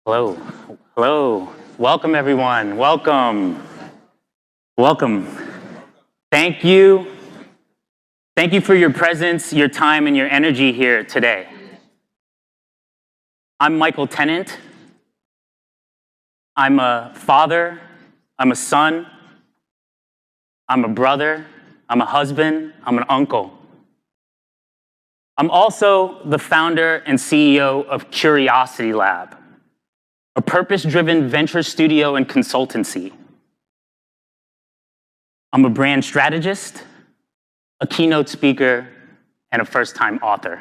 Hello, hello. Welcome, everyone. Welcome. Welcome. Thank you. Thank you for your presence, your time, and your energy here today. I'm Michael Tennant. I'm a father. I'm a son. I'm a brother. I'm a husband. I'm an uncle. I'm also the founder and CEO of Curiosity Lab, a purpose-driven venture studio and consultancy. I'm a brand strategist, a keynote speaker, and a first-time author.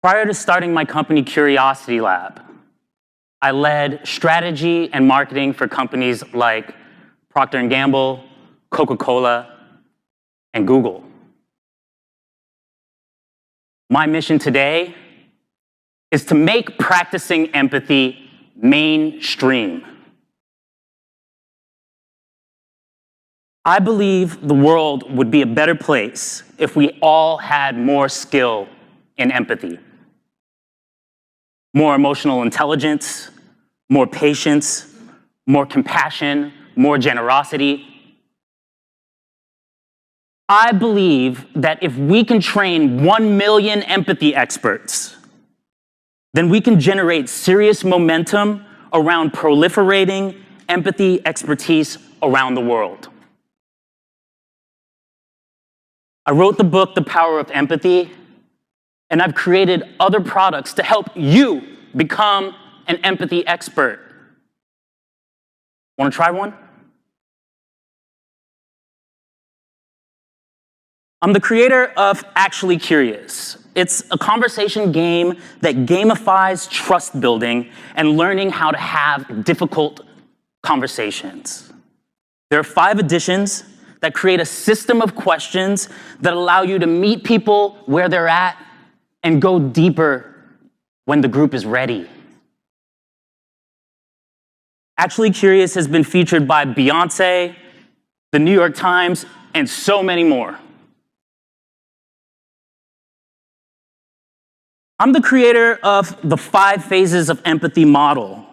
Prior to starting my company, Curiosity Lab, I led strategy and marketing for companies like Procter & Gamble, Coca-Cola, and Google. My mission today is to make practicing empathy mainstream. I believe the world would be a better place if we all had more skill in empathy, more emotional intelligence, more patience, more compassion, more generosity. I believe that if we can train 1 million empathy experts, then we can generate serious momentum around proliferating empathy expertise around the world. I wrote the book, The Power of Empathy, and I've created other products to help you become an empathy expert. Want to try one? I'm the creator of Actually Curious. It's a conversation game that gamifies trust building and learning how to have difficult conversations. There are 5 editions that create a system of questions that allow you to meet people where they're at and go deeper when the group is ready. Actually Curious has been featured by Beyonce, the New York Times, and so many more. I'm the creator of the 5 phases of empathy model,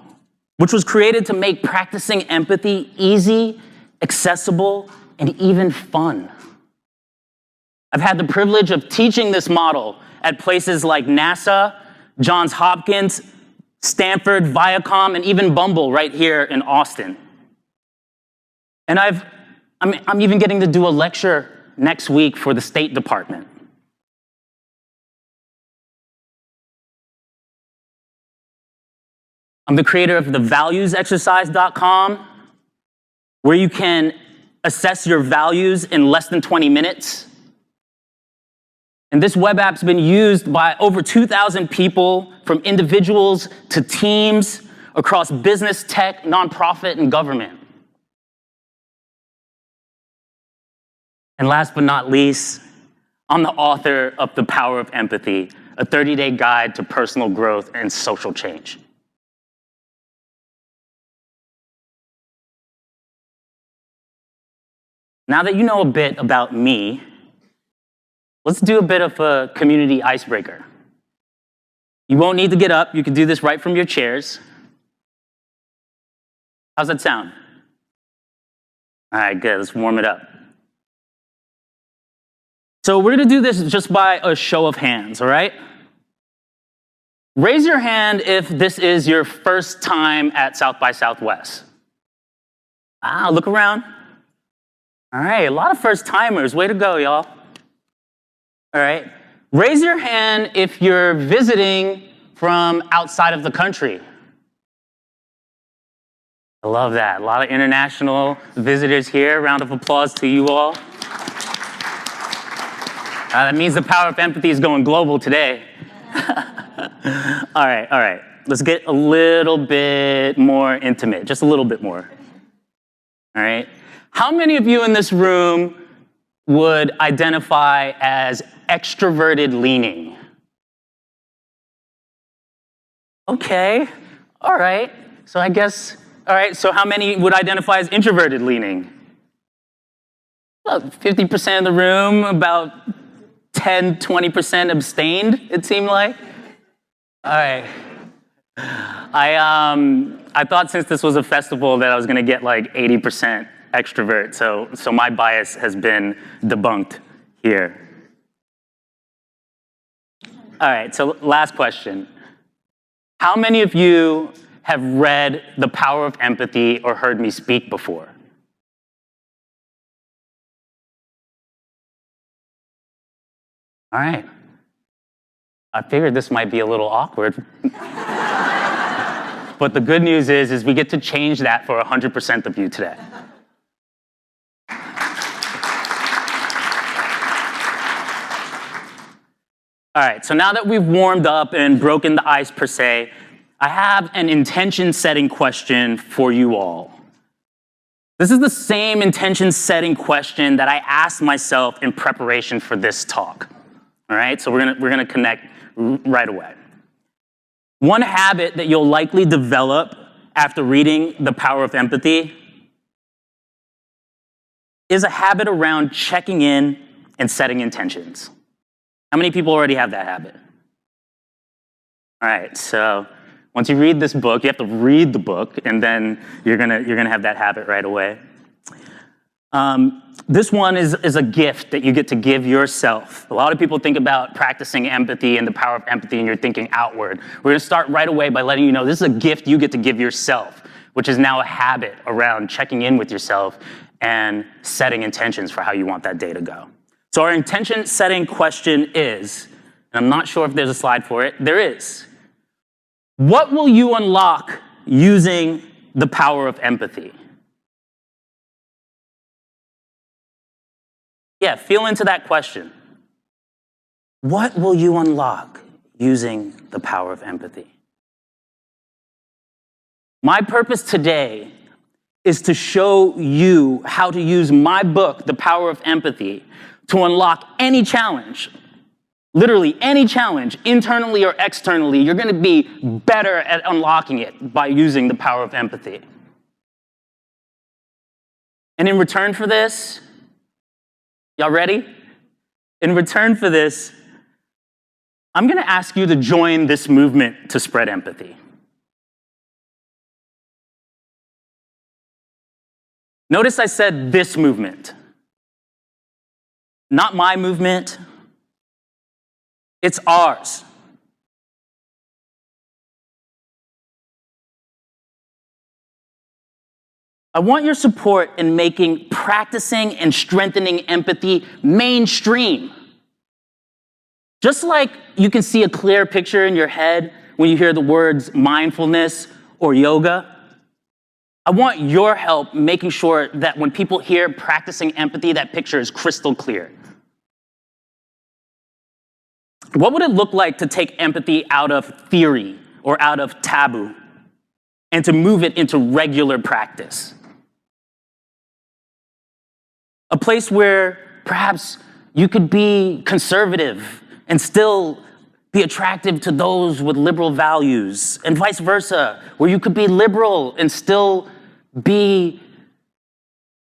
which was created to make practicing empathy easy, accessible, and even fun. I've had the privilege of teaching this model at places like NASA, Johns Hopkins, Stanford, Viacom, and even Bumble right here in Austin. And I'm even getting to do a lecture next week for the State Department. I'm the creator of the valuesexercise.com, where you can assess your values in less than 20 minutes. And this web app's been used by over 2,000 people, from individuals to teams across business, tech, nonprofit, and government. And last but not least, I'm the author of The Power of Empathy, a 30-day guide to personal growth and social change. Now that you know a bit about me, let's do a bit of a community icebreaker. You won't need to get up. You can do this right from your chairs. How's that sound? All right, good. Let's warm it up. So we're going to do this just by a show of hands, all right? Raise your hand if this is your first time at South by Southwest. Look around. All right, a lot of first-timers. Way to go, y'all. All right. Raise your hand if you're visiting from outside of the country. I love that. A lot of international visitors here. Round of applause to you all. That means the power of empathy is going global today. All right. Let's get a little bit more intimate, just a little bit more. All right. How many of you in this room would identify as extroverted leaning? Okay, all right. So I guess, all right, so how many would identify as introverted leaning? Well, 50% of the room, about 10, 20% abstained, it seemed like. All right. I thought since this was a festival that I was going to get like 80% extrovert, so my bias has been debunked here. All right, so last question. How many of you have read The Power of Empathy or heard me speak before? All right. I figured this might be a little awkward. But the good news is we get to change that for 100% of you today. All right, so now that we've warmed up and broken the ice per se, I have an intention-setting question for you all. This is the same intention-setting question that I asked myself in preparation for this talk. All right, so we're gonna connect right away. One habit that you'll likely develop after reading The Power of Empathy is a habit around checking in and setting intentions. How many people already have that habit? All right, so once you read this book, you have to read the book, and then you're gonna have that habit right away. This one is a gift that you get to give yourself. A lot of people think about practicing empathy and the power of empathy, and you're thinking outward. We're gonna start right away by letting you know this is a gift you get to give yourself, which is now a habit around checking in with yourself and setting intentions for how you want that day to go. So our intention setting question is, and I'm not sure if there's a slide for it, there is. What will you unlock using the power of empathy? Yeah, feel into that question. What will you unlock using the power of empathy? My purpose today is to show you how to use my book, The Power of Empathy, to unlock any challenge, literally any challenge, internally or externally. You're going to be better at unlocking it by using the power of empathy. And in return for this, y'all ready? In return for this, I'm going to ask you to join this movement to spread empathy. Notice I said this movement. Not my movement. It's ours. I want your support in making practicing and strengthening empathy mainstream. Just like you can see a clear picture in your head when you hear the words mindfulness or yoga, I want your help making sure that when people hear practicing empathy, that picture is crystal clear. What would it look like to take empathy out of theory or out of taboo and to move it into regular practice? A place where perhaps you could be conservative and still be attractive to those with liberal values, and vice versa, where you could be liberal and still be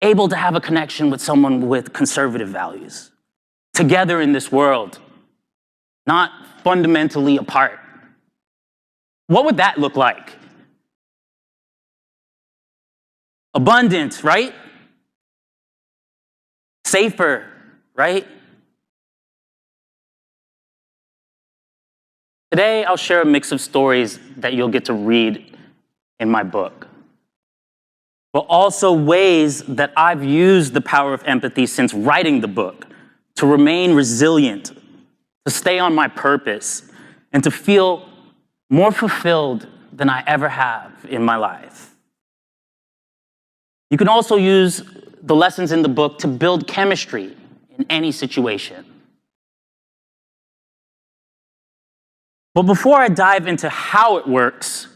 able to have a connection with someone with conservative values. Together in this world, not fundamentally apart. What would that look like? Abundant, right? Safer, right? Today, I'll share a mix of stories that you'll get to read in my book, but also ways that I've used the power of empathy since writing the book to remain resilient, to stay on my purpose, and to feel more fulfilled than I ever have in my life. You can also use the lessons in the book to build chemistry in any situation. But before I dive into how it works,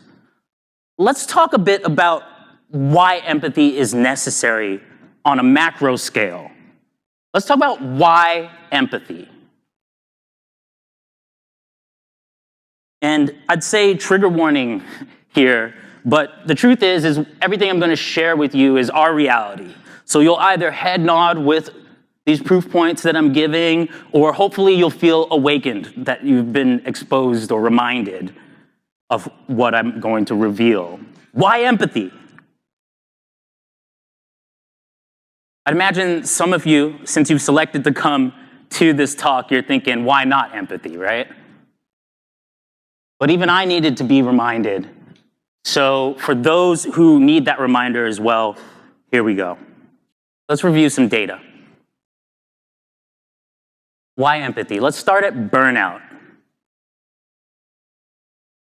let's talk a bit about why empathy is necessary on a macro scale. Let's talk about why empathy. And I'd say trigger warning here, but the truth is everything I'm going to share with you is our reality. So you'll either head nod with these proof points that I'm giving, or hopefully you'll feel awakened that you've been exposed or reminded of what I'm going to reveal. Why empathy? I'd imagine some of you, since you've selected to come to this talk, you're thinking, why not empathy, right? But even I needed to be reminded. So for those who need that reminder as well, here we go. Let's review some data. Why empathy? Let's start at burnout.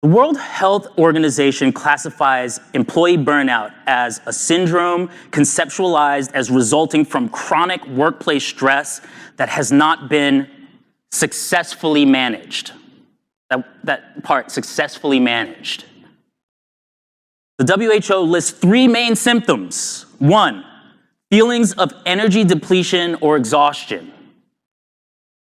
The World Health Organization classifies employee burnout as a syndrome conceptualized as resulting from chronic workplace stress that has not been successfully managed. That part, successfully managed. The WHO lists 3 main symptoms. 1, feelings of energy depletion or exhaustion.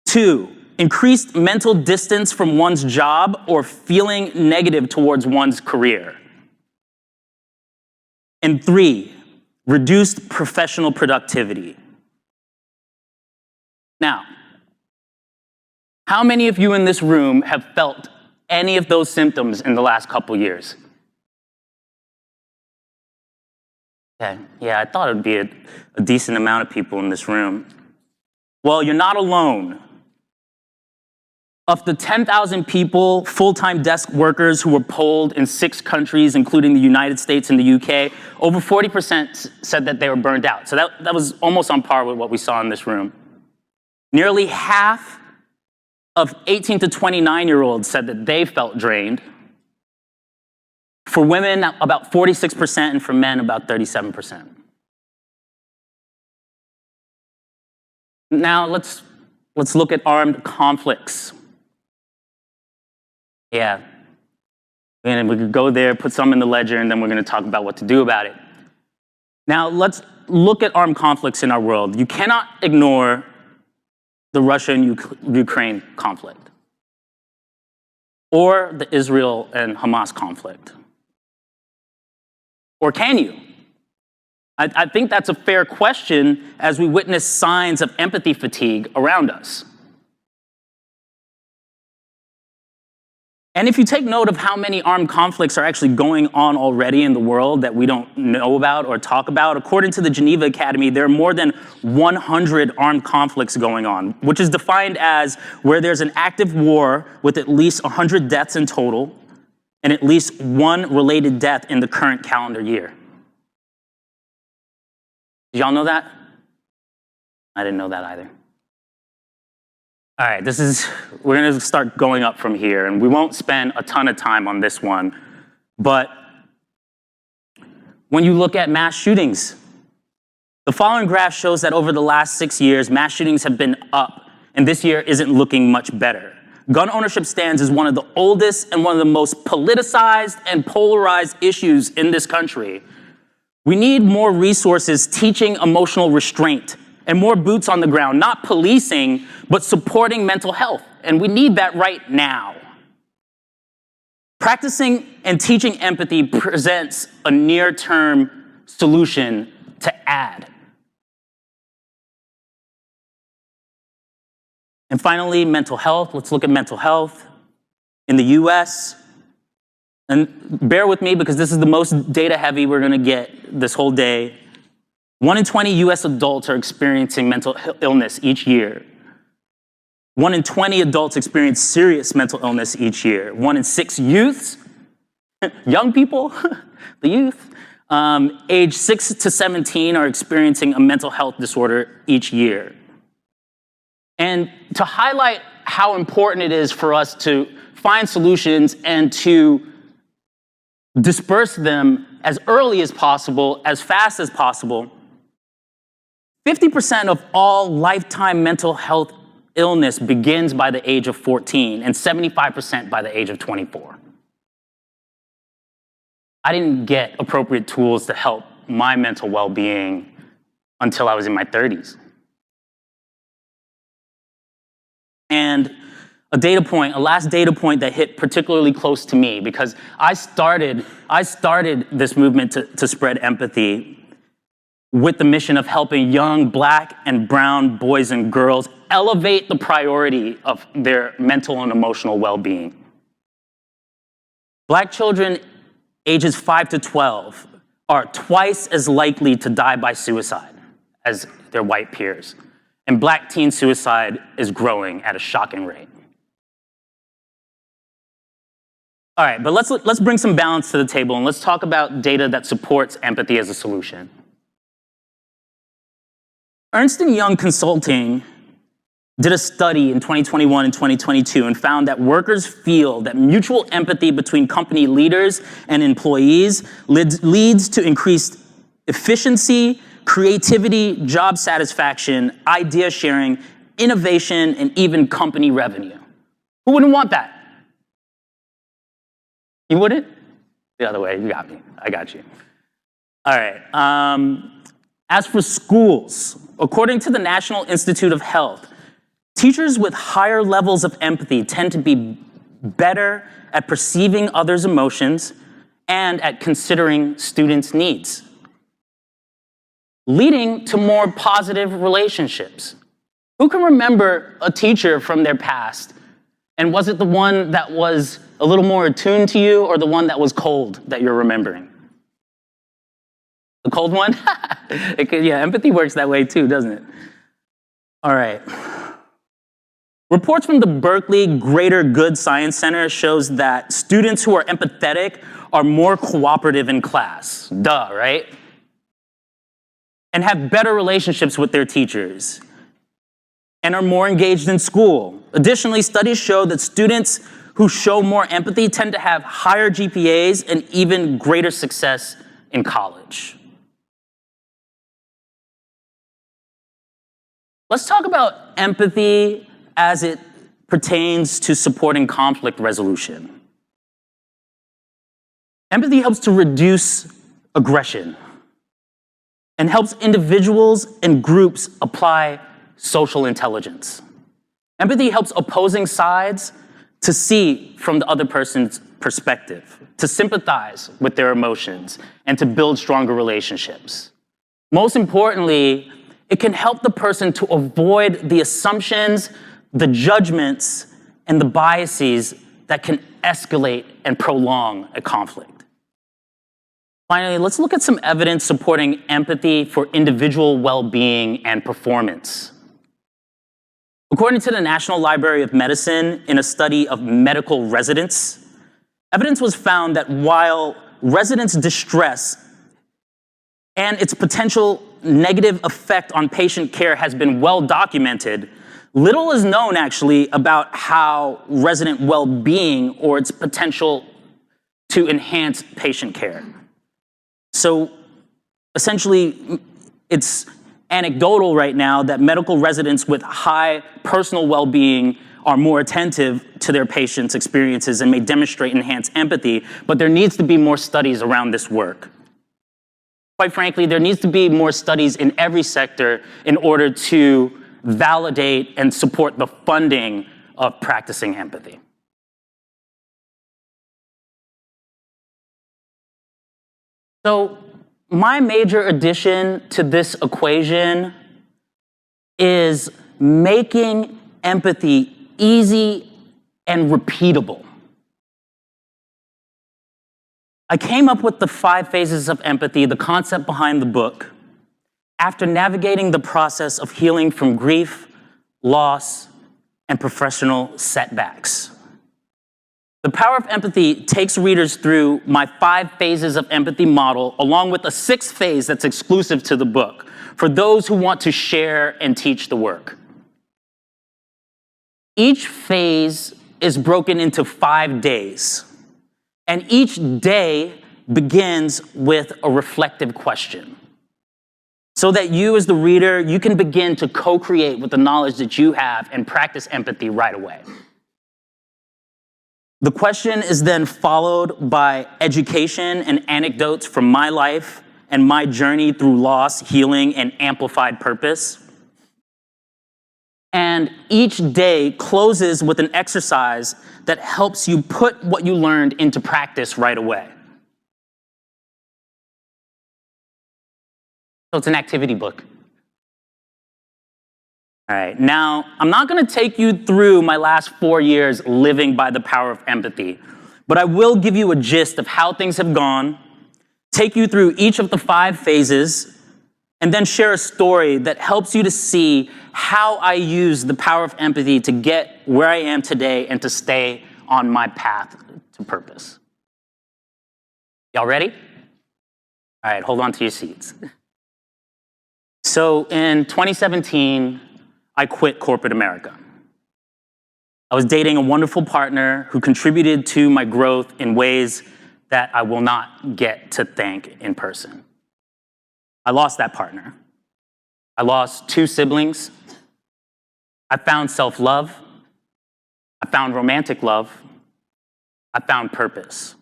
2, increased mental distance from one's job or feeling negative towards one's career. And 3, reduced professional productivity. Now, how many of you in this room have felt any of those symptoms in the last couple years? Okay, yeah, I thought it would be a decent amount of people in this room. Well, you're not alone. Of the 10,000 people, full-time desk workers who were polled in 6 countries, including the United States and the UK, over 40% said that they were burned out. So that was almost on par with what we saw in this room. Nearly half of 18 to 29-year-olds said that they felt drained. For women, about 46%, and for men, about 37%. Now, let's look at armed conflicts. Yeah. And we could go there, put some in the ledger, and then we're going to talk about what to do about it. Now, let's look at armed conflicts in our world. You cannot ignore the Russia and Ukraine conflict, or the Israel and Hamas conflict. Or can you? I think that's a fair question as we witness signs of empathy fatigue around us. And if you take note of how many armed conflicts are actually going on already in the world that we don't know about or talk about, according to the Geneva Academy, there are more than 100 armed conflicts going on, which is defined as where there's an active war with at least 100 deaths in total and at least 1 related death in the current calendar year. Did y'all know that? I didn't know that either. All right, we're going to start going up from here, and we won't spend a ton of time on this one. But when you look at mass shootings, the following graph shows that over the last 6 years, mass shootings have been up, and this year isn't looking much better. Gun ownership stands as one of the oldest and one of the most politicized and polarized issues in this country. We need more resources teaching emotional restraint and more boots on the ground, not policing, but supporting mental health. And we need that right now. Practicing and teaching empathy presents a near-term solution to add. And finally, mental health. Let's look at mental health in the US. And bear with me because this is the most data heavy we're going to get this whole day. 1 in 20 US adults are experiencing mental illness each year. 1 in 20 adults experience serious mental illness each year. 1 in 6 youths, young people, the youth, age 6 to 17 are experiencing a mental health disorder each year. And to highlight how important it is for us to find solutions and to disperse them as early as possible, as fast as possible, 50% of all lifetime mental health illness begins by the age of 14 and 75% by the age of 24. I didn't get appropriate tools to help my mental well-being until I was in my 30s. And a last data point that hit particularly close to me, because I started this movement to spread empathy with the mission of helping young Black and brown boys and girls elevate the priority of their mental and emotional well-being. Black children ages 5 to 12 are twice as likely to die by suicide as their white peers. And Black teen suicide is growing at a shocking rate. All right, but let's bring some balance to the table and let's talk about data that supports empathy as a solution. Ernst & Young Consulting did a study in 2021 and 2022 and found that workers feel that mutual empathy between company leaders and employees leads to increased efficiency, creativity, job satisfaction, idea sharing, innovation, and even company revenue. Who wouldn't want that? You wouldn't? The other way, you got me. I got you. All right. As for schools, according to the National Institute of Health, teachers with higher levels of empathy tend to be better at perceiving others' emotions and at considering students' needs, leading to more positive relationships. Who can remember a teacher from their past? And was it the one that was a little more attuned to you or the one that was cold that you're remembering? The cold one? Yeah, empathy works that way too, doesn't it? All right. Reports from the Berkeley Greater Good Science Center shows that students who are empathetic are more cooperative in class. Duh, right? And have better relationships with their teachers and are more engaged in school. Additionally, studies show that students who show more empathy tend to have higher GPAs and even greater success in college. Let's talk about empathy as it pertains to supporting conflict resolution. Empathy helps to reduce aggression and helps individuals and groups apply social intelligence. Empathy helps opposing sides to see from the other person's perspective, to sympathize with their emotions, and to build stronger relationships. Most importantly, it can help the person to avoid the assumptions, the judgments, and the biases that can escalate and prolong a conflict. Finally, let's look at some evidence supporting empathy for individual well-being and performance. According to the National Library of Medicine, in a study of medical residents, evidence was found that while residents' distress and its potential negative effect on patient care has been well documented, little is known actually about how resident well-being or its potential to enhance patient care. So essentially, it's anecdotal right now that medical residents with high personal well-being are more attentive to their patients' experiences and may demonstrate enhanced empathy, but there needs to be more studies around this work. Quite frankly, there needs to be more studies in every sector in order to validate and support the funding of practicing empathy. So, my major addition to this equation is making empathy easy and repeatable. I came up with the 5 phases of empathy, the concept behind the book, after navigating the process of healing from grief, loss, and professional setbacks. The Power of Empathy takes readers through my 5 phases of empathy model, along with a 6th phase that's exclusive to the book, for those who want to share and teach the work. Each phase is broken into 5 days, and each day begins with a reflective question, so that you as the reader, you can begin to co-create with the knowledge that you have and practice empathy right away. The question is then followed by education and anecdotes from my life and my journey through loss, healing, and amplified purpose. And each day closes with an exercise that helps you put what you learned into practice right away. So it's an activity book. All right, now, I'm not going to take you through my last 4 years living by the power of empathy, but I will give you a gist of how things have gone, take you through each of the 5 phases, and then share a story that helps you to see how I use the power of empathy to get where I am today and to stay on my path to purpose. Y'all ready? All right, hold on to your seats. So in 2017, I quit corporate America. I was dating a wonderful partner who contributed to my growth in ways that I will not get to thank in person. I lost that partner. I lost 2 siblings. I found self-love. I found romantic love. I found purpose.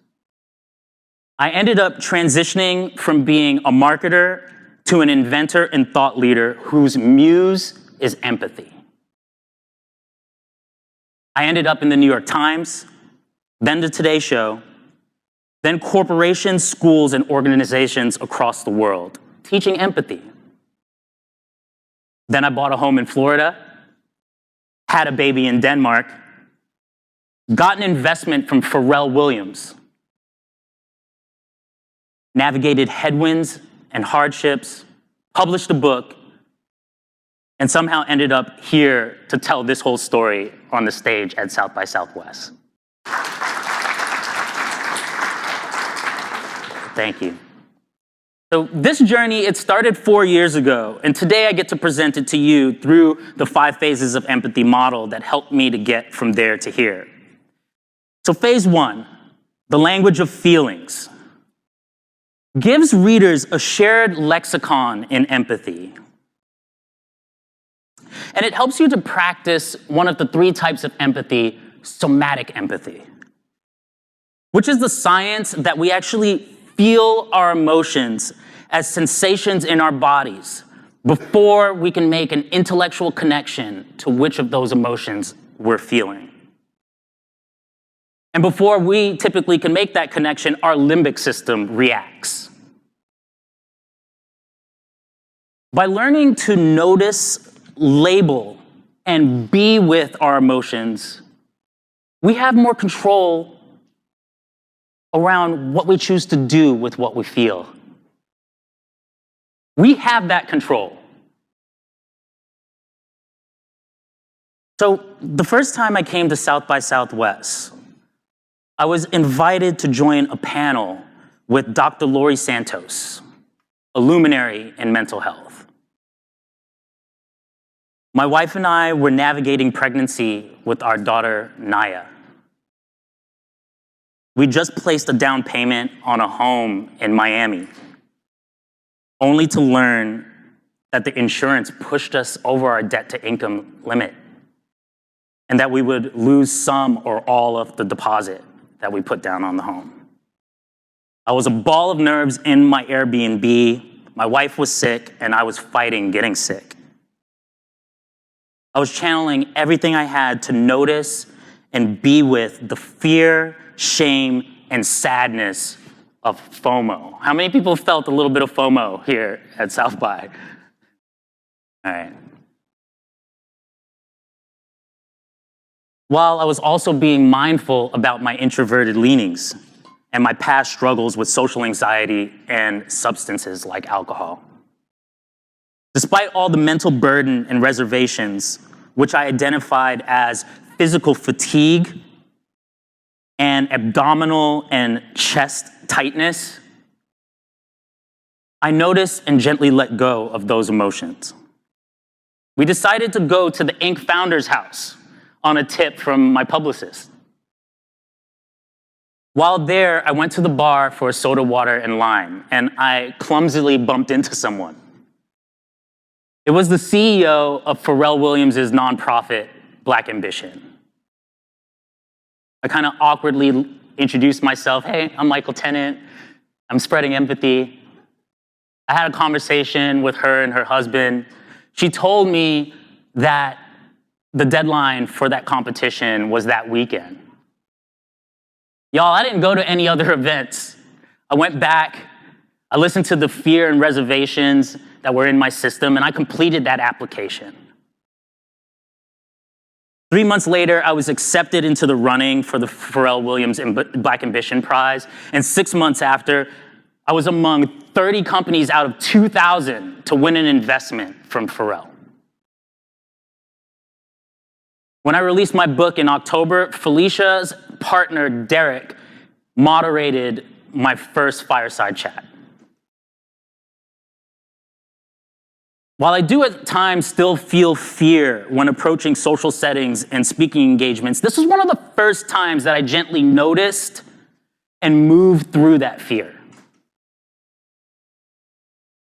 I ended up transitioning from being a marketer to an inventor and thought leader whose muse is empathy. I ended up in the New York Times, then the Today Show, then corporations, schools, and organizations across the world, teaching empathy. Then I bought a home in Florida, had a baby in Denmark, got an investment from Pharrell Williams, navigated headwinds and hardships, published a book, and somehow ended up here to tell this whole story on the stage at South by Southwest. Thank you. So this journey, it started 4 years ago, and today I get to present it to you through the 5 phases of empathy model that helped me to get from there to here. So phase 1, the language of feelings, gives readers a shared lexicon in empathy. And it helps you to practice one of the 3 types of empathy, somatic empathy, which is the science that we actually feel our emotions as sensations in our bodies before we can make an intellectual connection to which of those emotions we're feeling. And before we typically can make that connection, our limbic system reacts. By learning to notice, label, and be with our emotions, we have more control around what we choose to do with what we feel. We have that control. So the first time I came to South by Southwest, I was invited to join a panel with Dr. Laurie Santos, a luminary in mental health. My wife and I were navigating pregnancy with our daughter, Naya. We just placed a down payment on a home in Miami, only to learn that the insurance pushed us over our debt-to-income limit and that we would lose some or all of the deposit that we put down on the home. I was a ball of nerves in my Airbnb. My wife was sick, and I was fighting getting sick. I was channeling everything I had to notice and be with the fear, shame, and sadness of FOMO. How many people felt a little bit of FOMO here at South by? All right. While I was also being mindful about my introverted leanings and my past struggles with social anxiety and substances like alcohol. Despite all the mental burden and reservations, which I identified as physical fatigue and abdominal and chest tightness, I noticed and gently let go of those emotions. We decided to go to the Inc. founder's house on a tip from my publicist. While there, I went to the bar for a soda water and lime, and I clumsily bumped into someone. It was the CEO of Pharrell Williams' nonprofit, Black Ambition. I kind of awkwardly introduced myself. Hey, I'm Michael Tennant. I'm spreading empathy. I had a conversation with her and her husband. She told me that the deadline for that competition was that weekend. Y'all, I didn't go to any other events. I went back, I listened to the fear and reservations that were in my system, and I completed that application. 3 months later, I was accepted into the running for the Pharrell Williams Black Ambition Prize. And 6 months after, I was among 30 companies out of 2,000 to win an investment from Pharrell. When I released my book in October, Felicia's partner, Derek, moderated my first fireside chat. While I do at times still feel fear when approaching social settings and speaking engagements, this was one of the first times that I gently noticed and moved through that fear.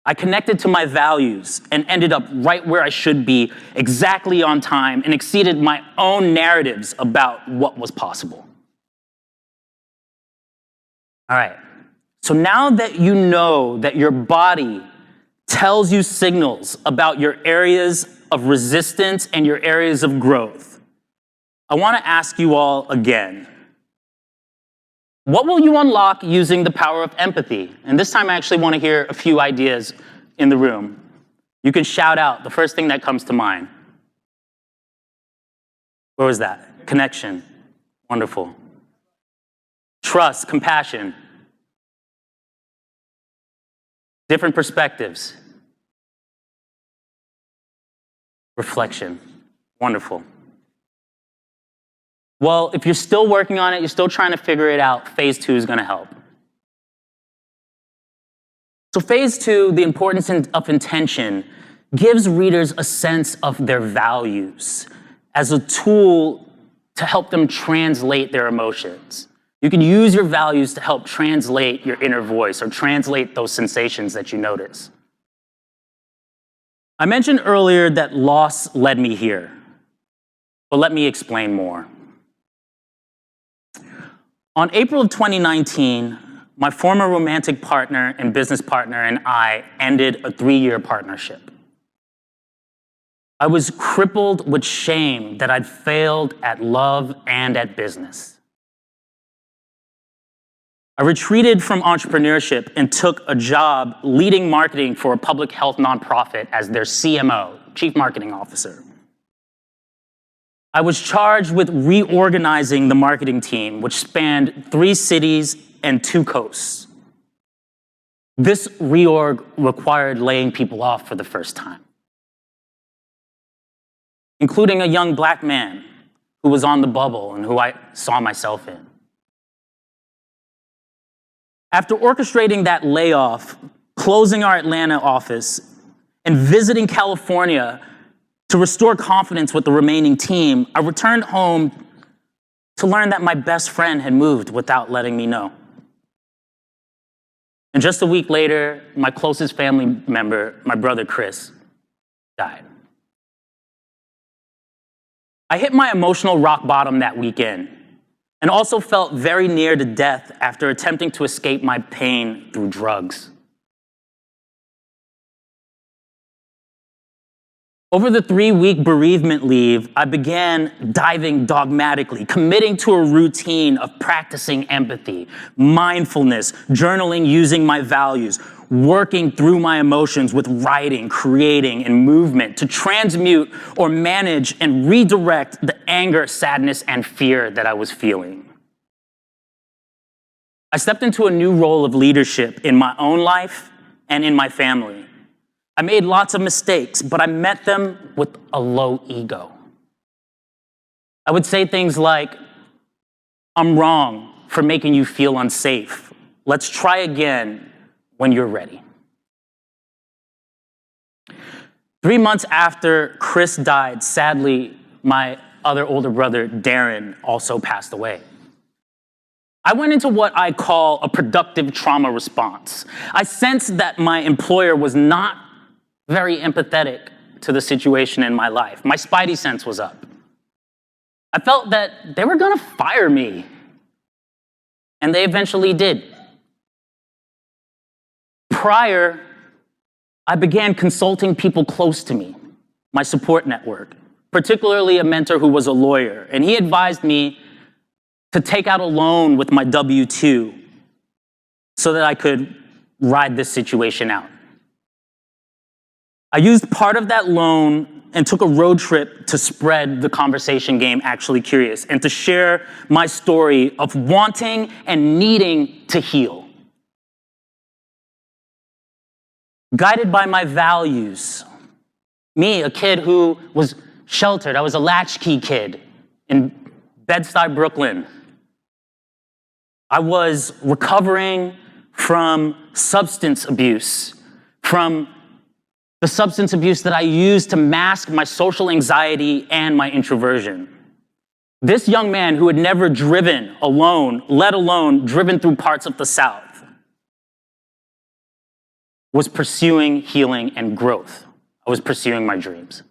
I connected to my values and ended up right where I should be, exactly on time, and exceeded my own narratives about what was possible. All right, so now that you know that your body tells you signals about your areas of resistance and your areas of growth, I want to ask you all again, what will you unlock using the power of empathy? And this time I actually want to hear a few ideas in the room. You can shout out the first thing that comes to mind. What was that? Connection. Wonderful. Trust, compassion. Different perspectives. Reflection. Wonderful. Well, if you're still working on it, you're still trying to figure it out, phase 2 is going to help. So phase 2, the importance of intention, gives readers a sense of their values as a tool to help them translate their emotions. You can use your values to help translate your inner voice or translate those sensations that you notice. I mentioned earlier that loss led me here, but let me explain more. On April of 2019, my former romantic partner and business partner and I ended a 3-year partnership. I was crippled with shame that I'd failed at love and at business. I retreated from entrepreneurship and took a job leading marketing for a public health nonprofit as their CMO, Chief Marketing Officer. I was charged with reorganizing the marketing team, which spanned 3 cities and 2 coasts. This reorg required laying people off for the first time, including a young Black man who was on the bubble and who I saw myself in. After orchestrating that layoff, closing our Atlanta office, and visiting California to restore confidence with the remaining team, I returned home to learn that my best friend had moved without letting me know. And just a week later, my closest family member, my brother Chris, died. I hit my emotional rock bottom that weekend and also felt very near to death after attempting to escape my pain through drugs. Over the 3-week bereavement leave, I began diving dogmatically, committing to a routine of practicing empathy, mindfulness, journaling using my values, working through my emotions with writing, creating, and movement to transmute or manage and redirect the anger, sadness, and fear that I was feeling. I stepped into a new role of leadership in my own life and in my family. I made lots of mistakes, but I met them with a low ego. I would say things like, "I'm wrong for making you feel unsafe. Let's try again when you're ready." 3 months after Chris died, sadly, my other older brother, Darren, also passed away. I went into what I call a productive trauma response. I sensed that my employer was not very empathetic to the situation in my life. My spidey sense was up. I felt that they were going to fire me, and they eventually did. Prior, I began consulting people close to me, my support network, particularly a mentor who was a lawyer, and he advised me to take out a loan with my W-2 so that I could ride this situation out. I used part of that loan and took a road trip to spread the conversation game Actually Curious and to share my story of wanting and needing to heal. Guided by my values, me, a kid who was sheltered, I was a latchkey kid in Bed-Stuy, Brooklyn. I was recovering from substance abuse, from the substance abuse that I used to mask my social anxiety and my introversion. This young man who had never driven alone, let alone driven through parts of the South, was pursuing healing and growth. I was pursuing my dreams.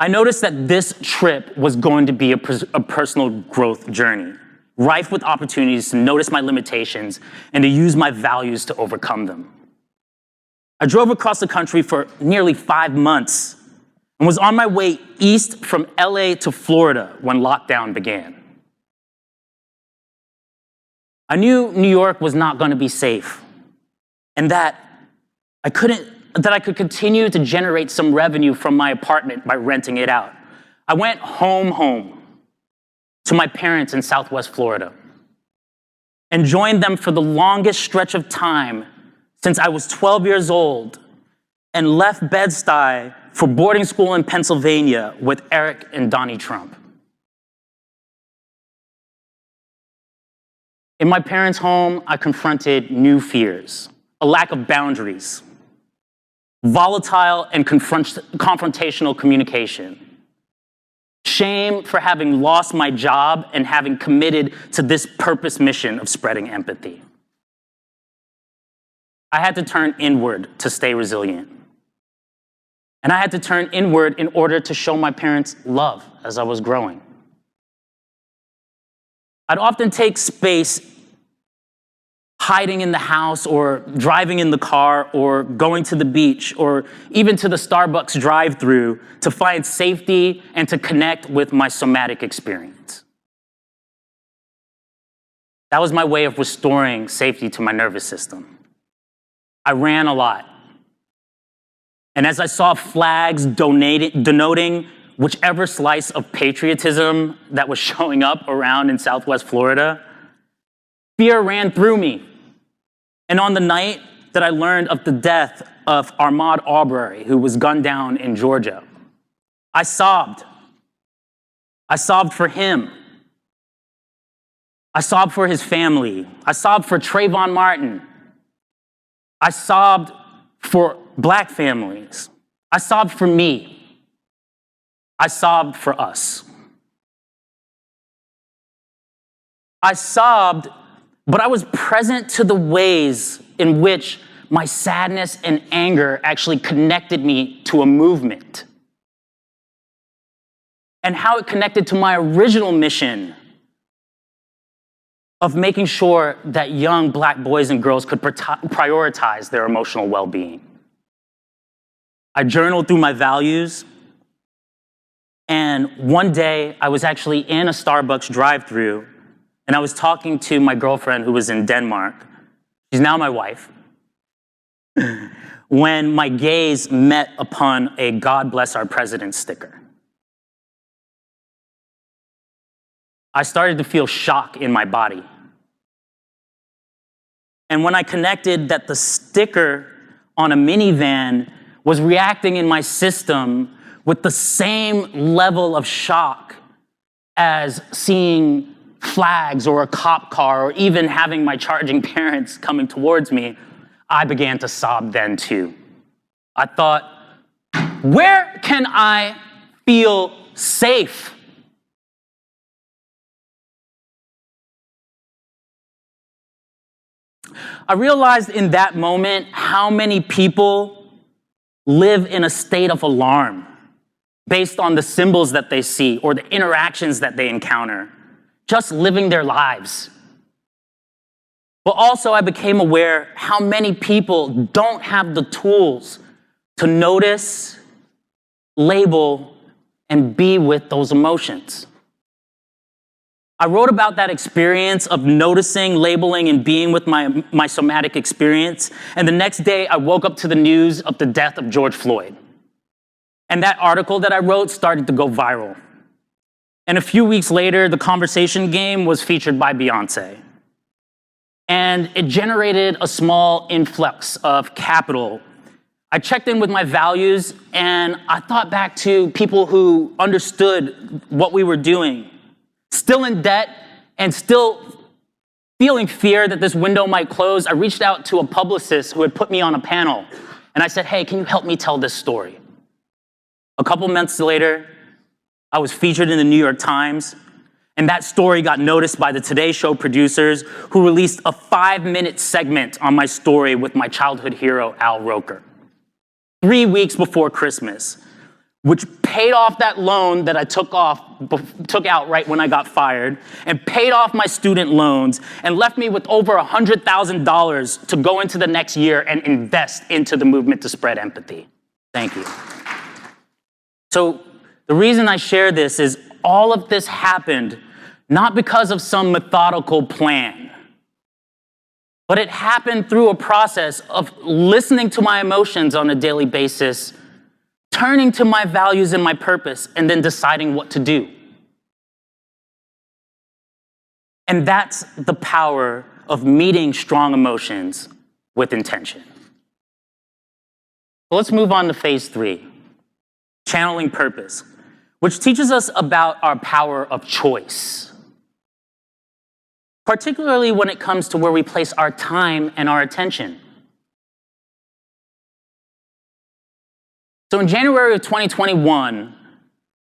I noticed that this trip was going to be a personal growth journey, rife with opportunities to notice my limitations and to use my values to overcome them. I drove across the country for nearly 5 months and was on my way east from LA to Florida when lockdown began. I knew New York was not going to be safe and that I could continue to generate some revenue from my apartment by renting it out. I went home to my parents in Southwest Florida and joined them for the longest stretch of time since I was 12 years old and left Bed-Stuy for boarding school in Pennsylvania with Eric and Donnie Trump. In my parents' home, I confronted new fears, a lack of boundaries, volatile and confrontational communication, shame for having lost my job and having committed to this purpose mission of spreading empathy. I had to turn inward to stay resilient. And I had to turn inward in order to show my parents love as I was growing. I'd often take space hiding in the house or driving in the car or going to the beach or even to the Starbucks drive-thru to find safety and to connect with my somatic experience. That was my way of restoring safety to my nervous system. I ran a lot. And as I saw flags denoting whichever slice of patriotism that was showing up around in Southwest Florida, fear ran through me. And on the night that I learned of the death of Ahmaud Arbery, who was gunned down in Georgia, I sobbed. I sobbed for him. I sobbed for his family. I sobbed for Trayvon Martin. I sobbed for Black families. I sobbed for me. I sobbed for us. I sobbed, but I was present to the ways in which my sadness and anger actually connected me to a movement, and how it connected to my original mission of making sure that young Black boys and girls could prioritize their emotional well-being. I journaled through my values, and one day I was actually in a Starbucks drive-thru, and I was talking to my girlfriend who was in Denmark. She's now my wife. When my gaze met upon a "God bless our president" sticker. I started to feel shock in my body. And when I connected that the sticker on a minivan was reacting in my system with the same level of shock as seeing flags or a cop car or even having my charging parents coming towards me, I began to sob then too. I thought, where can I feel safe? I realized in that moment how many people live in a state of alarm based on the symbols that they see or the interactions that they encounter, just living their lives. But also I became aware how many people don't have the tools to notice, label, and be with those emotions. I wrote about that experience of noticing, labeling, and being with my somatic experience. And the next day, I woke up to the news of the death of George Floyd. And that article that I wrote started to go viral. And a few weeks later, the conversation game was featured by Beyonce. And it generated a small influx of capital. I checked in with my values, and I thought back to people who understood what we were doing. Still in debt and still feeling fear that this window might close, I reached out to a publicist who had put me on a panel. And I said, hey, can you help me tell this story? A couple months later, I was featured in the New York Times. And that story got noticed by the Today Show producers, who released a 5-minute segment on my story with my childhood hero, Al Roker, 3 weeks before Christmas, which paid off that loan that I took out right when I got fired, and paid off my student loans, and left me with over $100,000 to go into the next year and invest into the movement to spread empathy. Thank you. So the reason I share this is all of this happened not because of some methodical plan, but it happened through a process of listening to my emotions on a daily basis, turning to my values and my purpose, and then deciding what to do. And that's the power of meeting strong emotions with intention. So let's move on to phase 3, channeling purpose, which teaches us about our power of choice, particularly when it comes to where we place our time and our attention. So in January of 2021,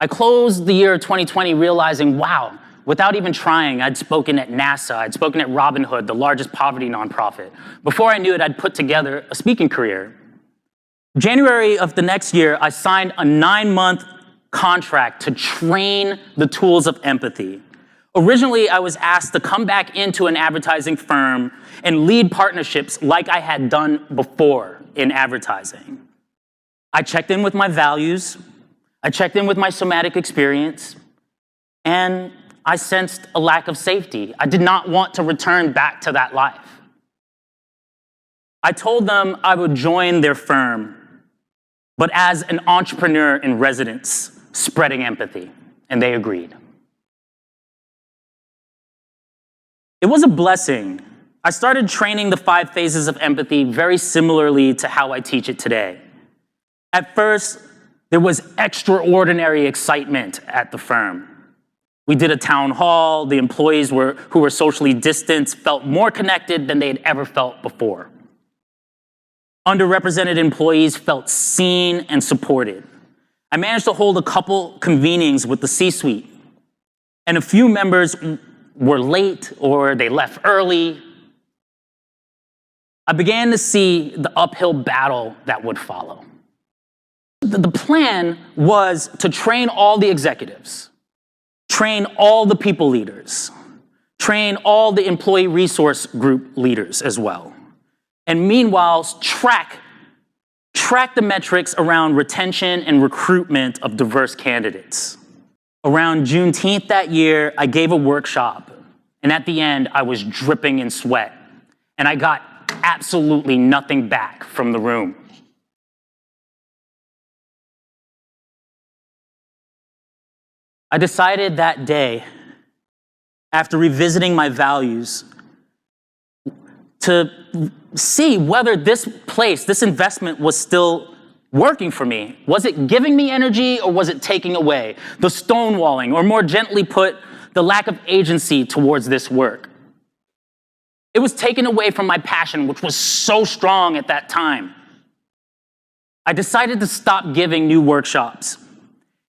I closed the year of 2020 realizing, wow, without even trying, I'd spoken at NASA, I'd spoken at Robin Hood, the largest poverty nonprofit. Before I knew it, I'd put together a speaking career. January of the next year, I signed a 9-month contract to train the tools of empathy. Originally, I was asked to come back into an advertising firm and lead partnerships like I had done before in advertising. I checked in with my values, I checked in with my somatic experience, and I sensed a lack of safety. I did not want to return back to that life. I told them I would join their firm, but as an entrepreneur in residence, spreading empathy, and they agreed. It was a blessing. I started training the 5 phases of empathy very similarly to how I teach it today. At first, there was extraordinary excitement at the firm. We did a town hall. The employees who were socially distanced felt more connected than they had ever felt before. Underrepresented employees felt seen and supported. I managed to hold a couple convenings with the C-suite, and a few members were late or they left early. I began to see the uphill battle that would follow. The plan was to train all the executives, train all the people leaders, train all the employee resource group leaders as well. And meanwhile, track the metrics around retention and recruitment of diverse candidates. Around Juneteenth that year, I gave a workshop, and at the end, I was dripping in sweat, and I got absolutely nothing back from the room. I decided that day, after revisiting my values, to see whether this place, this investment was still working for me. Was it giving me energy or was it taking away? The stonewalling, or more gently put, the lack of agency towards this work. It was taken away from my passion, which was so strong at that time. I decided to stop giving new workshops,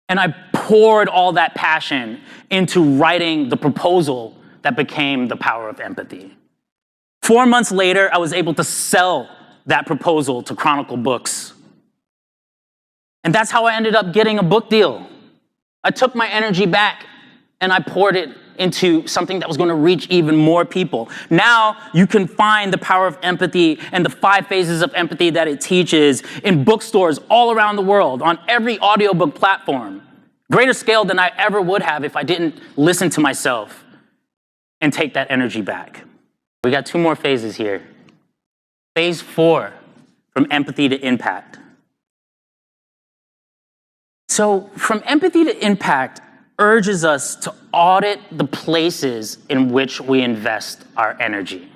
and I poured all that passion into writing the proposal that became the power of empathy. 4 months later, I was able to sell that proposal to Chronicle Books. And that's how I ended up getting a book deal. I took my energy back and I poured it into something that was going to reach even more people. Now you can find the power of empathy and the 5 phases of empathy that it teaches in bookstores all around the world, on every audiobook platform. Greater scale than I ever would have if I didn't listen to myself and take that energy back. We got 2 more phases here. Phase 4, from empathy to impact. So from empathy to impact urges us to audit the places in which we invest our energy,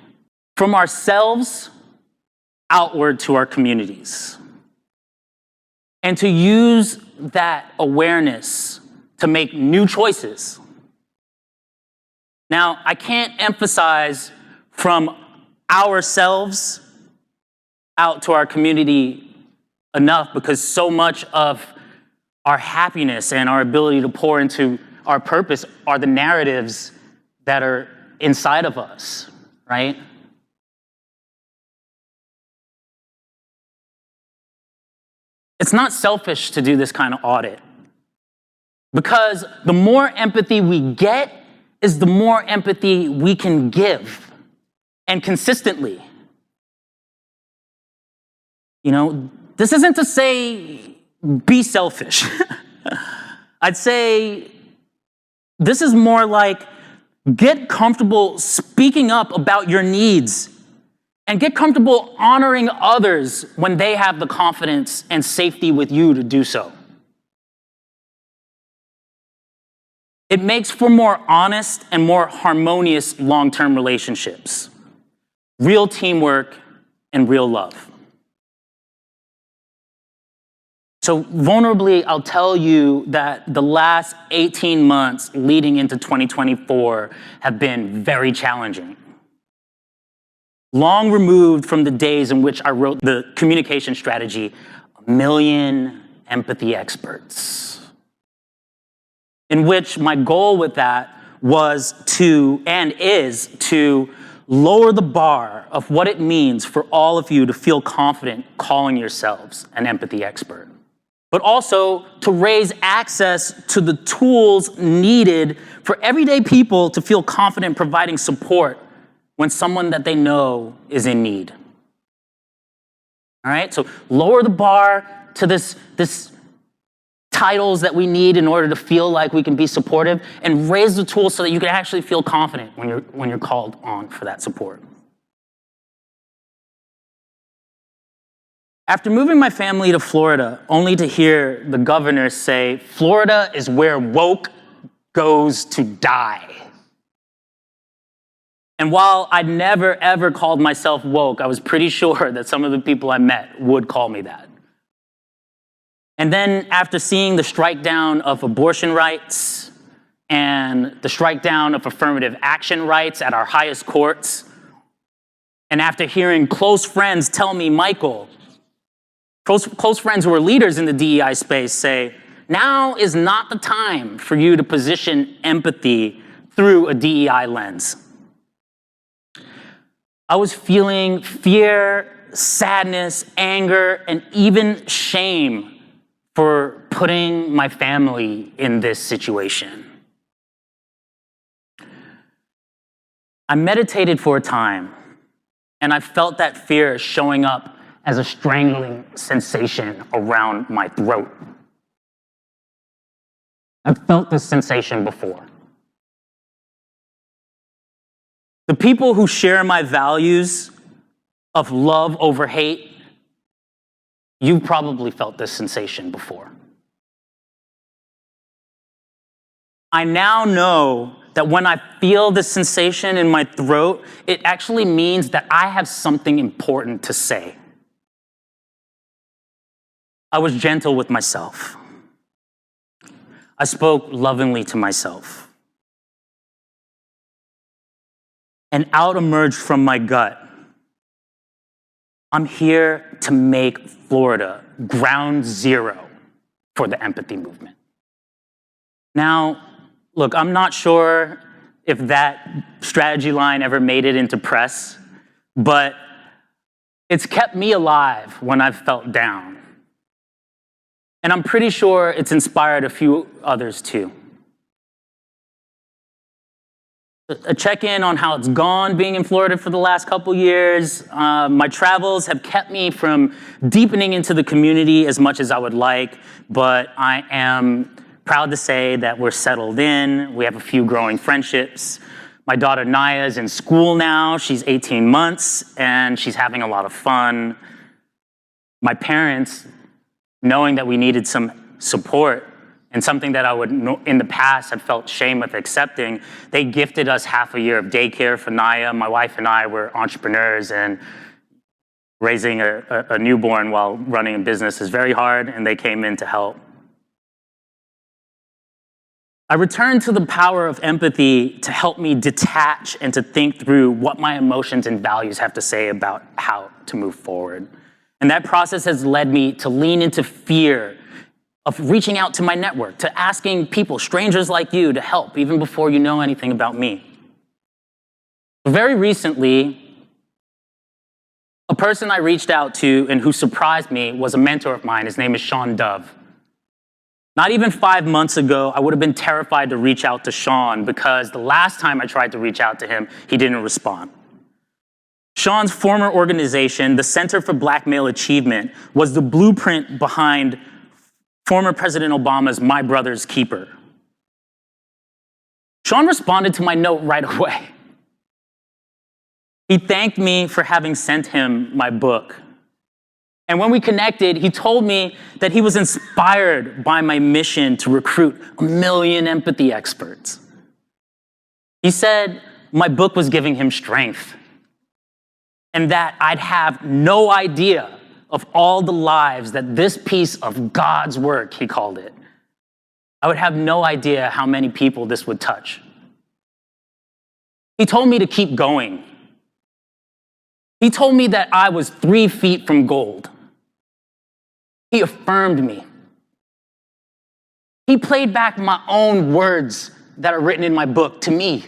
from ourselves outward to our communities, and to use that awareness to make new choices. Now, I can't emphasize from ourselves out to our community enough, because so much of our happiness and our ability to pour into our purpose are the narratives that are inside of us, right? It's not selfish to do this kind of audit, because the more empathy we get is the more empathy we can give, and consistently. You know, this isn't to say be selfish. I'd say this is more like get comfortable speaking up about your needs, and get comfortable honoring others when they have the confidence and safety with you to do so. It makes for more honest and more harmonious long-term relationships, real teamwork, and real love. So vulnerably, I'll tell you that the last 18 months leading into 2024 have been very challenging. Long removed from the days in which I wrote the communication strategy, 1 Million Empathy Experts, in which my goal with that was to, and is, to lower the bar of what it means for all of you to feel confident calling yourselves an empathy expert, but also to raise access to the tools needed for everyday people to feel confident providing support when someone that they know is in need. All right, so lower the bar to this titles that we need in order to feel like we can be supportive, and raise the tools so that you can actually feel confident when you're called on for that support. After moving my family to Florida, only to hear the governor say, "Florida is where woke goes to die." And while I'd never, ever called myself woke, I was pretty sure that some of the people I met would call me that. And then after seeing the strike down of abortion rights and the strike down of affirmative action rights at our highest courts, and after hearing close friends tell me, Michael, close friends who are leaders in the DEI space say, now is not the time for you to position empathy through a DEI lens. I was feeling fear, sadness, anger, and even shame for putting my family in this situation. I meditated for a time, and I felt that fear showing up as a strangling sensation around my throat. I've felt this sensation before. The people who share my values of love over hate, you've probably felt this sensation before. I now know that when I feel this sensation in my throat, it actually means that I have something important to say. I was gentle with myself. I spoke lovingly to myself. And out emerged from my gut, I'm here to make Florida ground zero for the empathy movement. Now, look, I'm not sure if that strategy line ever made it into press, but it's kept me alive when I've felt down. And I'm pretty sure it's inspired a few others too. A check-in on how it's gone being in Florida for the last couple years. My travels have kept me from deepening into the community as much as I would like, but I am proud to say that we're settled in. We have a few growing friendships. My daughter Naya is in school now. She's 18 months, and she's having a lot of fun. My parents, knowing that we needed some support and something that I would, in the past, had felt shame with accepting, they gifted us half a year of daycare for Naya. My wife and I were entrepreneurs, and raising a newborn while running a business is very hard, and they came in to help. I returned to the power of empathy to help me detach and to think through what my emotions and values have to say about how to move forward. And that process has led me to lean into fear of reaching out to my network, to asking people, strangers like you, to help even before you know anything about me. Very recently, a person I reached out to and who surprised me was a mentor of mine. His name is Sean Dove. Not even 5 months ago, I would have been terrified to reach out to Sean because the last time I tried to reach out to him, he didn't respond. Sean's former organization, the Center for Black Male Achievement, was the blueprint behind former President Obama's My Brother's Keeper. Sean responded to my note right away. He thanked me for having sent him my book. And when we connected, he told me that he was inspired by my mission to recruit 1 million empathy experts. He said my book was giving him strength and that I'd have no idea of all the lives that this piece of God's work, he called it, I would have no idea how many people this would touch. He told me to keep going. He told me that I was 3 feet from gold. He affirmed me. He played back my own words that are written in my book to me.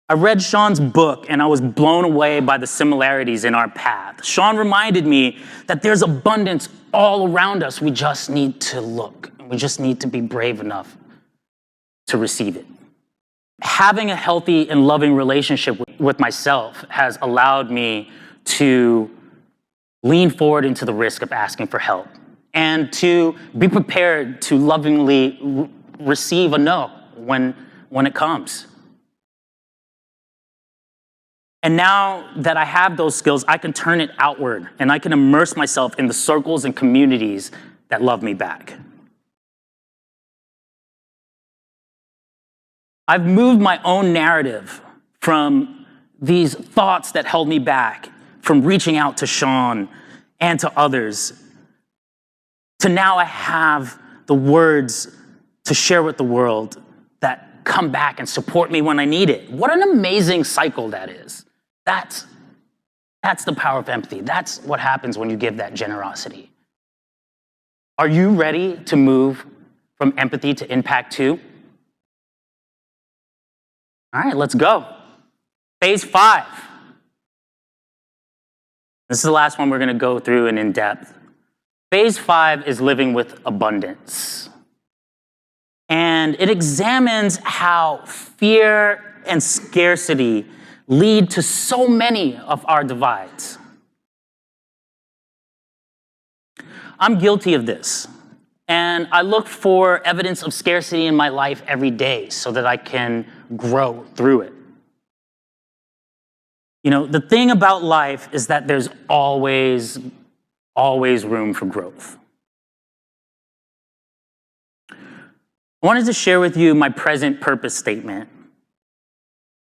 I read Sean's book and I was blown away by the similarities in our path. Sean reminded me that there's abundance all around us. We just need to look, and we just need to be brave enough to receive it. Having a healthy and loving relationship with myself has allowed me to lean forward into the risk of asking for help and to be prepared to lovingly receive a no when it comes. And now that I have those skills, I can turn it outward and I can immerse myself in the circles and communities that love me back. I've moved my own narrative from these thoughts that held me back, from reaching out to Sean and to others, to now I have the words to share with the world that come back and support me when I need it. What an amazing cycle that is. That's the power of empathy. That's what happens when you give that generosity. Are you ready to move from empathy to impact 2? All right, let's go. Phase 5. This is the last one we're going to go through and in depth. Phase 5 is living with abundance. And it examines how fear and scarcity lead to so many of our divides. I'm guilty of this. And I look for evidence of scarcity in my life every day so that I can grow through it. You know, the thing about life is that there's always room for growth. I wanted to share with you my present purpose statement.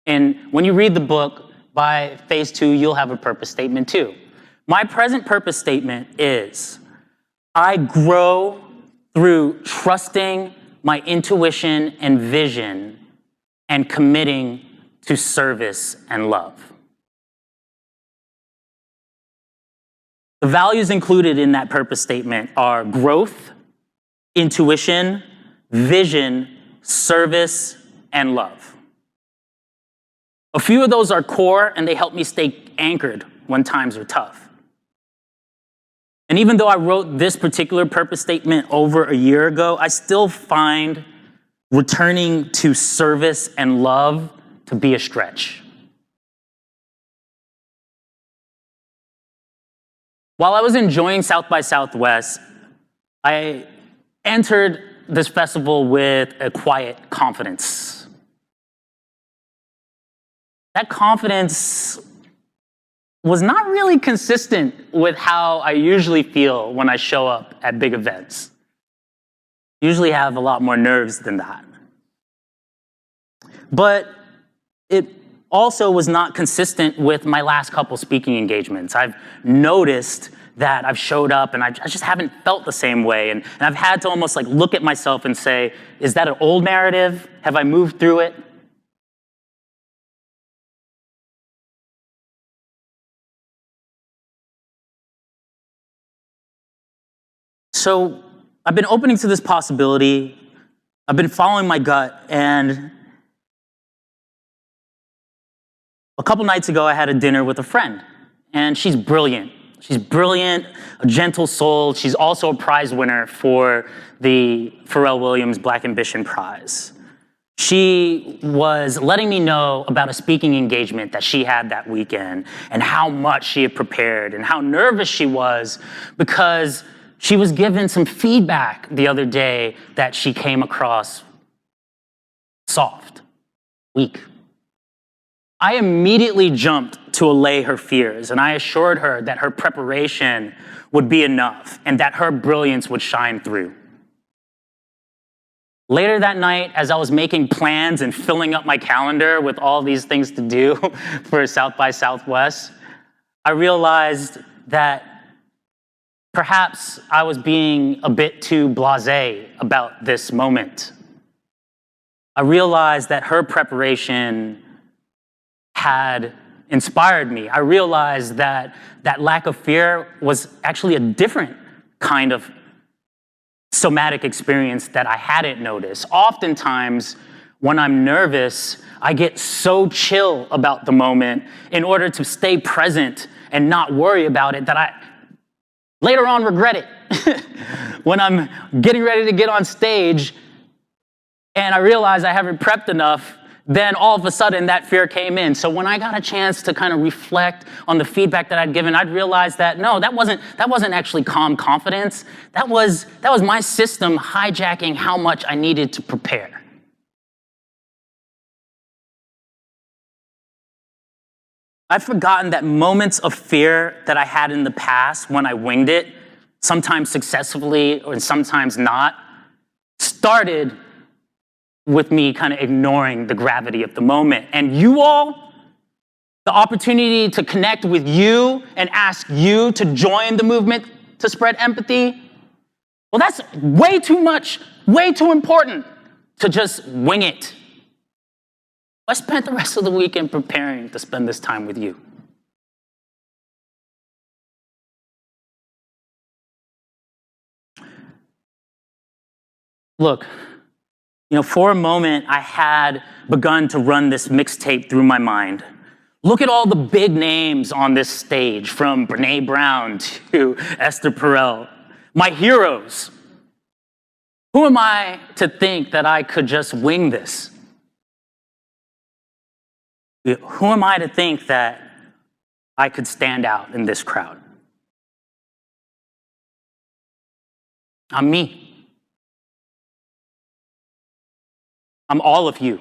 And when you read the book, by phase 2, you'll have a purpose statement too. My present purpose statement is, I grow through trusting my intuition and vision and committing to service and love. The values included in that purpose statement are growth, intuition, vision, service, and love. A few of those are core, and they help me stay anchored when times are tough. And even though I wrote this particular purpose statement over a year ago, I still find returning to service and love to be a stretch. While I was enjoying South by Southwest, I entered this festival with a quiet confidence. That confidence was not really consistent with how I usually feel when I show up at big events. I usually have a lot more nerves than that. But it also was not consistent with my last couple speaking engagements. I've noticed that I've showed up and I just haven't felt the same way. And I've had to almost like look at myself and say, is that an old narrative? Have I moved through it? So I've been opening to this possibility. I've been following my gut, and a couple nights ago, I had a dinner with a friend, and she's brilliant. She's brilliant, a gentle soul. She's also a prize winner for the Pharrell Williams Black Ambition Prize. She was letting me know about a speaking engagement that she had that weekend and how much she had prepared and how nervous she was because she was given some feedback the other day that she came across soft, weak. I immediately jumped to allay her fears, and I assured her that her preparation would be enough and that her brilliance would shine through. Later that night, as I was making plans and filling up my calendar with all these things to do for South by Southwest, I realized that perhaps I was being a bit too blasé about this moment. I realized that her preparation had inspired me. I realized that that lack of fear was actually a different kind of somatic experience that I hadn't noticed. Oftentimes, when I'm nervous, I get so chill about the moment in order to stay present and not worry about it that I later on regret it. When I'm getting ready to get on stage and I realize I haven't prepped enough, then all of a sudden that fear came in. So when I got a chance to kind of reflect on the feedback that I'd given, I'd realize that no, that wasn't actually calm confidence. That was my system hijacking how much I needed to prepare. I've forgotten that moments of fear that I had in the past when I winged it, sometimes successfully or sometimes not, started with me kind of ignoring the gravity of the moment. And you all, the opportunity to connect with you and ask you to join the movement to spread empathy, well, that's way too much, way too important to just wing it. I spent the rest of the weekend preparing to spend this time with you. Look, for a moment, I had begun to run this mixtape through my mind. Look at all the big names on this stage, from Brene Brown to Esther Perel, my heroes. Who am I to think that I could just wing this? Who am I to think that I could stand out in this crowd? I'm me. I'm all of you.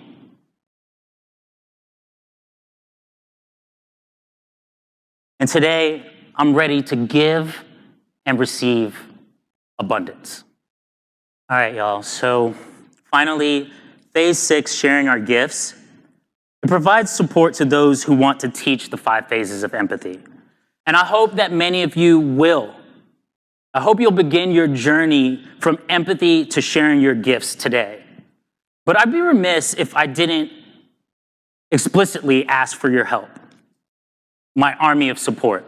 And today, I'm ready to give and receive abundance. All right, y'all. So finally, phase 6, sharing our gifts. It provides support to those who want to teach the 5 phases of empathy. And I hope that many of you will. I hope you'll begin your journey from empathy to sharing your gifts today. But I'd be remiss if I didn't explicitly ask for your help, my army of support.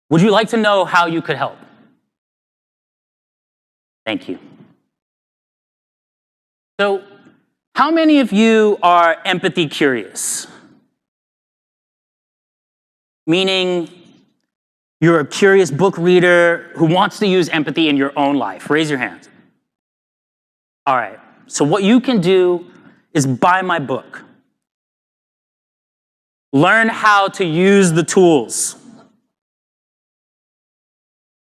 Would you like to know how you could help? Thank you. So, how many of you are empathy curious? Meaning, you're a curious book reader who wants to use empathy in your own life. Raise your hand. All right, so what you can do is buy my book. Learn how to use the tools.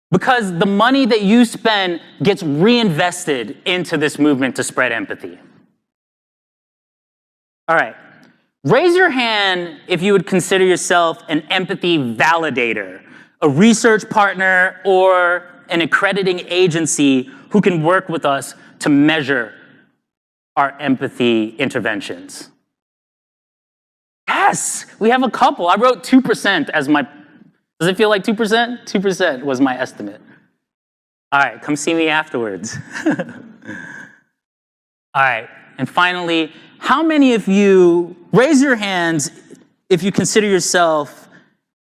Because the money that you spend gets reinvested into this movement to spread empathy. All right. Raise your hand if you would consider yourself an empathy validator, a research partner, or an accrediting agency who can work with us to measure our empathy interventions. Yes, we have a couple. I wrote 2% as my, does it feel like 2%? 2% was my estimate. All right, come see me afterwards. All right, and finally, how many of you, raise your hands if you consider yourself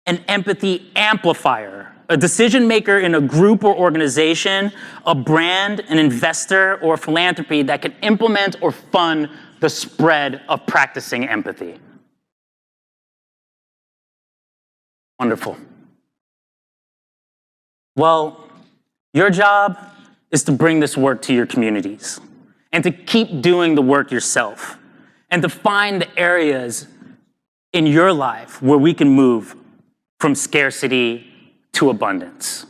an empathy amplifier, a decision maker in a group or organization, a brand, an investor, or philanthropy that can implement or fund the spread of practicing empathy? Wonderful. Well, your job is to bring this work to your communities and to keep doing the work yourself and to find the areas in your life where we can move from scarcity to abundance.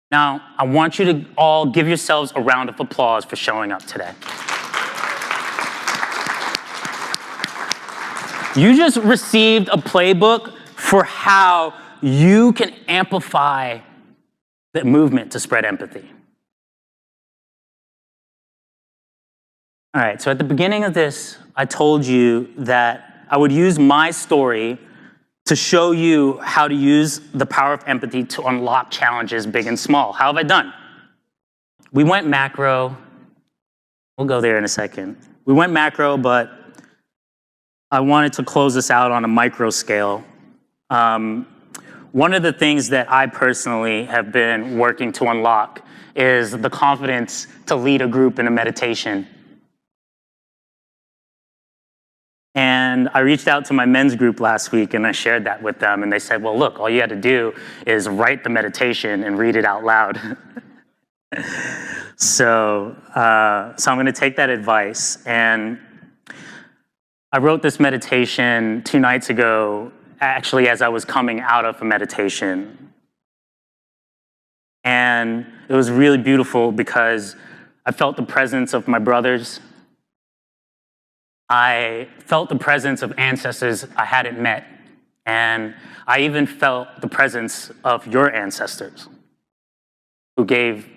Now, I want you to all give yourselves a round of applause for showing up today. You just received a playbook for how you can amplify the movement to spread empathy. All right, so at the beginning of this, I told you that I would use my story to show you how to use the power of empathy to unlock challenges big and small. How have I done? We went macro. We'll go there in a second. We went macro, but I wanted to close this out on a micro scale. One of the things that I personally have been working to unlock is the confidence to lead a group in a meditation. And I reached out to my men's group last week and I shared that with them, and they said, well, look, all you had to do is write the meditation and read it out loud. So I'm going to take that advice, and I wrote this meditation 2 nights ago, actually as I was coming out of a meditation. And it was really beautiful because I felt the presence of my brothers. I felt the presence of ancestors I hadn't met. And I even felt the presence of your ancestors who gave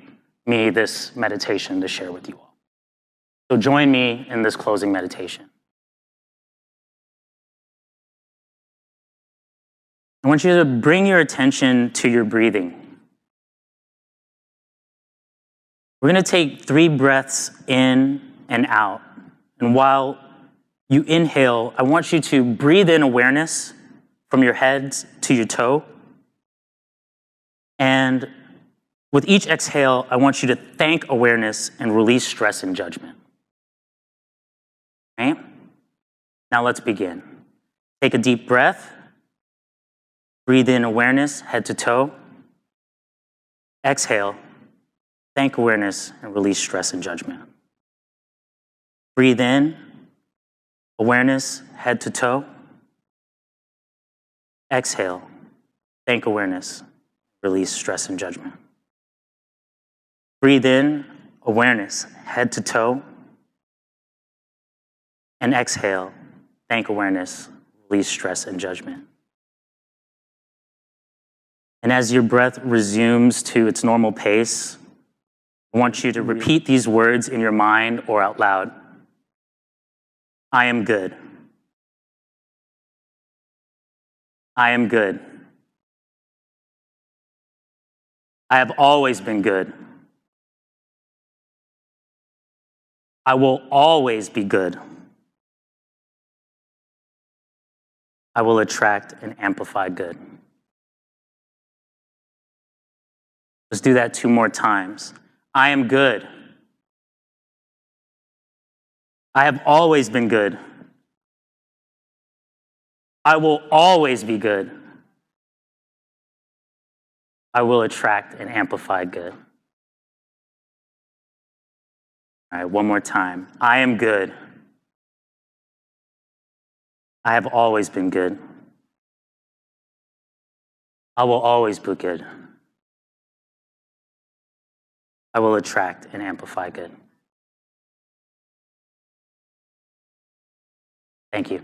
me this meditation to share with you all. So join me in this closing meditation. I want you to bring your attention to your breathing. We're going to take 3 breaths in and out. And while you inhale, I want you to breathe in awareness from your head to your toe. And with each exhale, I want you to thank awareness and release stress and judgment. Okay? Now let's begin. Take a deep breath. Breathe in awareness, head to toe. Exhale, thank awareness, and release stress and judgment. Breathe in, awareness, head to toe. Exhale, thank awareness, release stress and judgment. Breathe in, awareness, head to toe. And exhale, thank awareness, release stress and judgment. And as your breath resumes to its normal pace, I want you to repeat these words in your mind or out loud. I am good. I am good. I have always been good. I will always be good. I will attract and amplify good. Let's do that 2 more times. I am good. I have always been good. I will always be good. I will attract and amplify good. All right, 1 more time. I am good. I have always been good. I will always be good. I will attract and amplify good. Thank you.